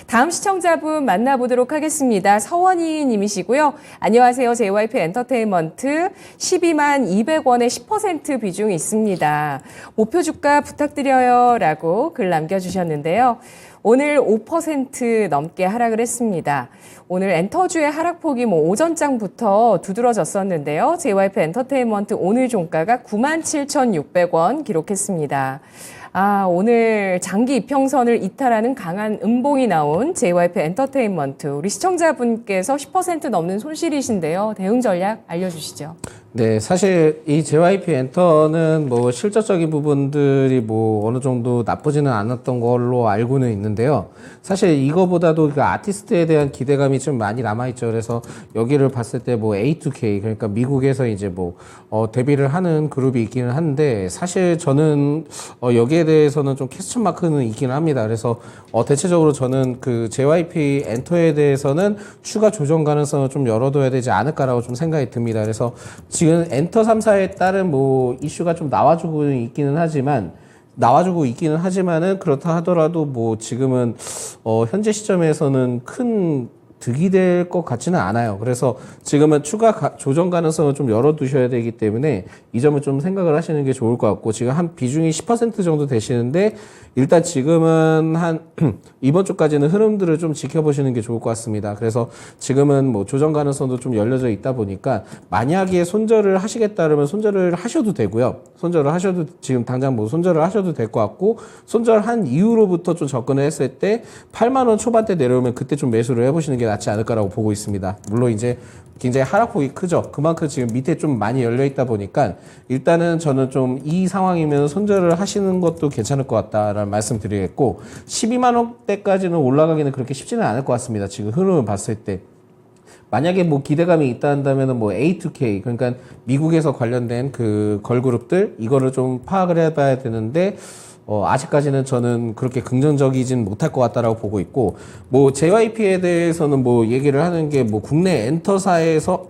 다음 시청자분 만나보도록 하겠습니다. 서원희 님이시고요. 안녕하세요. JYP 엔터테인먼트 12만 200원의 10% 비중이 있습니다. 목표 주가 부탁드려요 라고 글 남겨주셨는데요. 오늘 5% 넘게 하락을 했습니다. 오늘 엔터주의 하락폭이 오전장부터 두드러졌었는데요. JYP 엔터테인먼트 오늘 종가가 97,600원 기록했습니다. 오늘 장기 이평선을 이탈하는 강한 음봉이 나온 JYP 엔터테인먼트. 우리 시청자분께서 10% 넘는 손실이신데요. 대응 전략 알려주시죠. 네, 사실 이 JYP 엔터는 실질적인 부분들이 어느 정도 나쁘지는 않았던 걸로 알고는 있는데요. 사실 이거보다도 그 아티스트에 대한 기대감이 좀 많이 남아있죠. 그래서 여기를 봤을 때 A2K, 그러니까 미국에서 이제 데뷔를 하는 그룹이 있기는 한데, 사실 저는 여기에 대해서는 좀 퀘스천 마크는 있기는 합니다. 그래서 대체적으로 저는 그 JYP 엔터에 대해서는 추가 조정 가능성을 좀 열어둬야 되지 않을까라고 좀 생각이 듭니다. 그래서 지금 엔터 3사에 따른 이슈가 좀 나와주고 있기는 하지만은 그렇다 하더라도 지금은 현재 시점에서는 큰 득이 될 것 같지는 않아요. 그래서 지금은 추가 조정 가능성을 좀 열어두셔야 되기 때문에 이 점을 좀 생각을 하시는 게 좋을 것 같고, 지금 한 비중이 10% 정도 되시는데 일단 지금은 이번 주까지는 흐름들을 좀 지켜보시는 게 좋을 것 같습니다. 그래서 지금은 조정 가능성도 좀 열려져 있다 보니까 만약에 손절을 하시겠다면 손절을 하셔도 되고요. 지금 당장 손절을 하셔도 될 것 같고, 손절한 이후로부터 좀 접근을 했을 때 8만 원 초반대 내려오면 그때 좀 매수를 해보시는 게 낫지 않을까라고 보고 있습니다. 물론 이제 굉장히 하락폭이 크죠. 그만큼 지금 밑에 좀 많이 열려 있다 보니까 일단은 저는 좀 이 상황이면 손절을 하시는 것도 괜찮을 것 같다라는 말씀 드리겠고, 12만 원대까지는 올라가기는 그렇게 쉽지는 않을 것 같습니다. 지금 흐름을 봤을 때. 만약에 기대감이 있다 한다면은 A2K, 그러니까 미국에서 관련된 그 걸그룹들, 이거를 좀 파악을 해봐야 되는데, 아직까지는 저는 그렇게 긍정적이진 못할 것 같다라고 보고 있고, JYP에 대해서는 얘기를 하는 게 국내 엔터사에서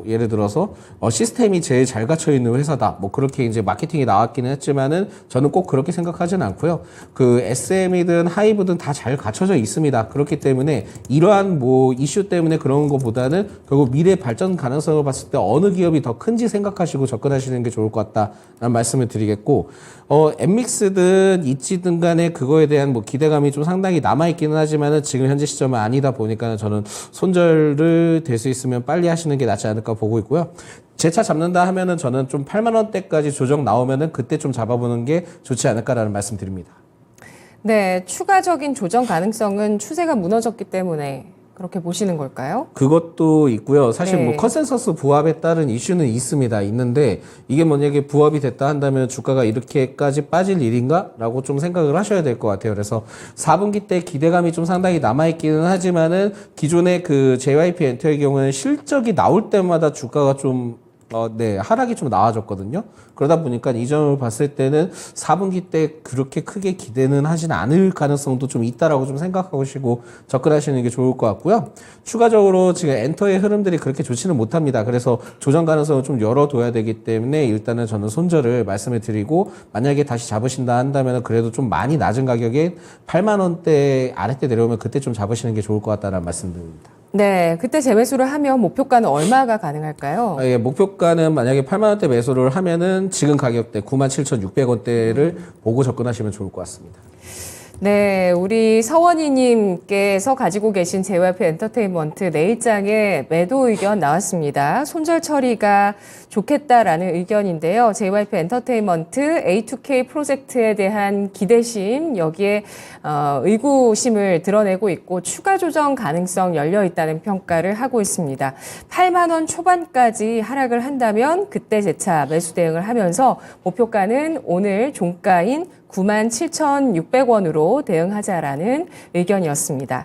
예를 들어서 시스템이 제일 잘 갖춰 있는 회사다, 그렇게 이제 마케팅이 나왔기는 했지만은 저는 꼭 그렇게 생각하지는 않고요. 그 SM이든 하이브든 다 잘 갖춰져 있습니다. 그렇기 때문에 이러한 이슈 때문에 그런 것보다는 결국 미래 발전 가능성을 봤을 때 어느 기업이 더 큰지 생각하시고 접근하시는 게 좋을 것 같다라는 말씀을 드리겠고, 엠믹스든 있지든 간에 그거에 대한 기대감이 좀 상당히 남아있기는 하지만은 지금 현재 시점은 아니다 보니까 저는 손절을 될 수 있으면 빨리 하시는 게 낫지 않을까 보고 있고요. 제 차 잡는다 하면은 저는 좀 8만 원대까지 조정 나오면은 그때 좀 잡아보는 게 좋지 않을까라는 말씀 드립니다. 네, 추가적인 조정 가능성은 추세가 무너졌기 때문에 그렇게 보시는 걸까요? 그것도 있고요. 사실 네. 컨센서스 부합에 따른 이슈는 있는데 이게 만약에 부합이 됐다 한다면 주가가 이렇게까지 빠질 일인가? 라고 좀 생각을 하셔야 될 것 같아요. 그래서 4분기 때 기대감이 좀 상당히 남아있기는 하지만은 기존의 그 JYP 엔터의 경우는 실적이 나올 때마다 주가가 좀 하락이 좀 나와줬거든요. 그러다 보니까 이 점을 봤을 때는 4분기 때 그렇게 크게 기대는 하진 않을 가능성도 좀 있다라고 좀 생각하시고 접근하시는 게 좋을 것 같고요. 추가적으로 지금 엔터의 흐름들이 그렇게 좋지는 못합니다. 그래서 조정 가능성을 좀 열어둬야 되기 때문에 일단은 저는 손절을 말씀을 드리고, 만약에 다시 잡으신다 한다면 그래도 좀 많이 낮은 가격에 8만 원대 아래때 내려오면 그때 좀 잡으시는 게 좋을 것 같다는 말씀드립니다. 네, 그때 재매수를 하면 목표가는 얼마가 가능할까요? 예, 목표가는 만약에 8만 원대 매수를 하면은 지금 가격대 97,600원대를 보고 접근하시면 좋을 것 같습니다. 네, 우리 서원희님께서 가지고 계신 JYP 엔터테인먼트 내일장에 매도 의견 나왔습니다. 손절 처리가 좋겠다라는 의견인데요. JYP 엔터테인먼트 A2K 프로젝트에 대한 기대심, 여기에 의구심을 드러내고 있고 추가 조정 가능성 열려 있다는 평가를 하고 있습니다. 8만 원 초반까지 하락을 한다면 그때 재차 매수 대응을 하면서 목표가는 오늘 종가인 97,600원으로 대응하자라는 의견이었습니다.